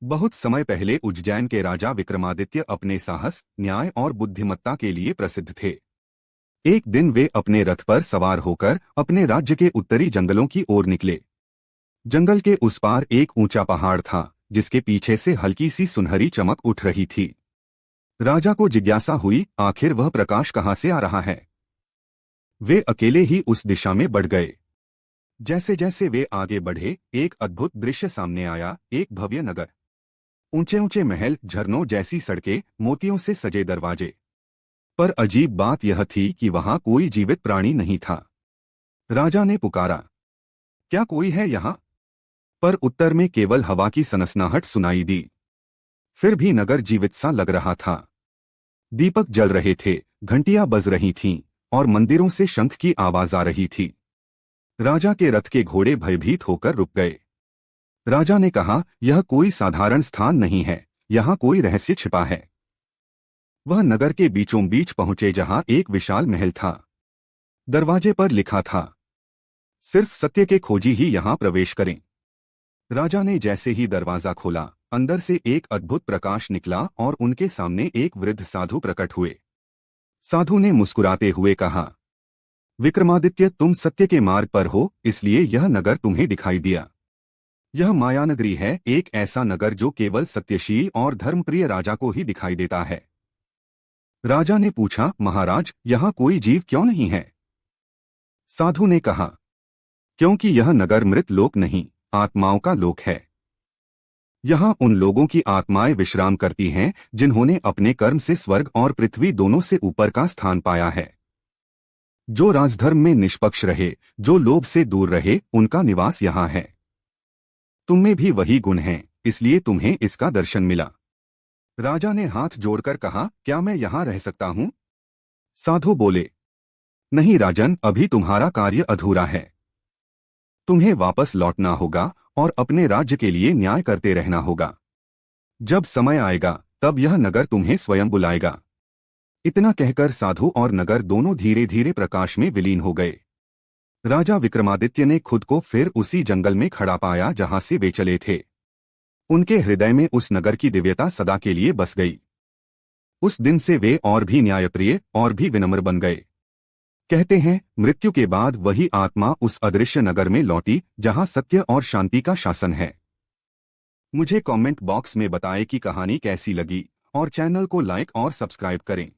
बहुत समय पहले उज्जैन के राजा विक्रमादित्य अपने साहस, न्याय और बुद्धिमत्ता के लिए प्रसिद्ध थे। एक दिन वे अपने रथ पर सवार होकर अपने राज्य के उत्तरी जंगलों की ओर निकले। जंगल के उस पार एक ऊंचा पहाड़ था, जिसके पीछे से हल्की सी सुनहरी चमक उठ रही थी। राजा को जिज्ञासा हुई, आखिर वह प्रकाश कहाँ से आ रहा है। वे अकेले ही उस दिशा में बढ़ गए। जैसे जैसे वे आगे बढ़े, एक अद्भुत दृश्य सामने आया। एक भव्य नगर, ऊंचे ऊंचे महल, झरनों जैसी सड़कें, मोतियों से सजे दरवाजे। पर अजीब बात यह थी कि वहां कोई जीवित प्राणी नहीं था। राजा ने पुकारा, क्या कोई है यहाँ? पर उत्तर में केवल हवा की सनसनाहट सुनाई दी। फिर भी नगर जीवित सा लग रहा था। दीपक जल रहे थे, घंटियां बज रही थीं, और मंदिरों से शंख की आवाज आ रही थी। राजा के रथ के घोड़े भयभीत होकर रुक गए। राजा ने कहा, यह कोई साधारण स्थान नहीं है, यहाँ कोई रहस्य छिपा है। वह नगर के बीचों बीच पहुंचे, जहां एक विशाल महल था। दरवाजे पर लिखा था, सिर्फ सत्य के खोजी ही यहाँ प्रवेश करें। राजा ने जैसे ही दरवाजा खोला, अंदर से एक अद्भुत प्रकाश निकला और उनके सामने एक वृद्ध साधु प्रकट हुए। साधु ने मुस्कुराते हुए कहा, विक्रमादित्य, तुम सत्य के मार्ग पर हो, इसलिए यह नगर तुम्हें दिखाई दिया। यह मायानगरी है, एक ऐसा नगर जो केवल सत्यशील और धर्मप्रिय राजा को ही दिखाई देता है। राजा ने पूछा, महाराज, यहाँ कोई जीव क्यों नहीं है? साधु ने कहा, क्योंकि यह नगर मृत लोक नहीं, आत्माओं का लोक है। यहाँ उन लोगों की आत्माएं विश्राम करती हैं जिन्होंने अपने कर्म से स्वर्ग और पृथ्वी दोनों से ऊपर का स्थान पाया है। जो राजधर्म में निष्पक्ष रहे, जो लोभ से दूर रहे, उनका निवास यहाँ है। तुम में भी वही गुण हैं, इसलिए तुम्हें इसका दर्शन मिला। राजा ने हाथ जोड़कर कहा, क्या मैं यहाँ रह सकता हूँ? साधु बोले, नहीं राजन, अभी तुम्हारा कार्य अधूरा है। तुम्हें वापस लौटना होगा और अपने राज्य के लिए न्याय करते रहना होगा। जब समय आएगा, तब यह नगर तुम्हें स्वयं बुलाएगा। इतना कहकर साधु और नगर दोनों धीरे धीरे प्रकाश में विलीन हो गए। राजा विक्रमादित्य ने खुद को फिर उसी जंगल में खड़ा पाया जहां से वे चले थे। उनके हृदय में उस नगर की दिव्यता सदा के लिए बस गई। उस दिन से वे और भी न्यायप्रिय और भी विनम्र बन गए। कहते हैं, मृत्यु के बाद वही आत्मा उस अदृश्य नगर में लौटी जहां सत्य और शांति का शासन है। मुझे कमेंट बॉक्स में बताएं कि कहानी कैसी लगी और चैनल को लाइक और सब्सक्राइब करें।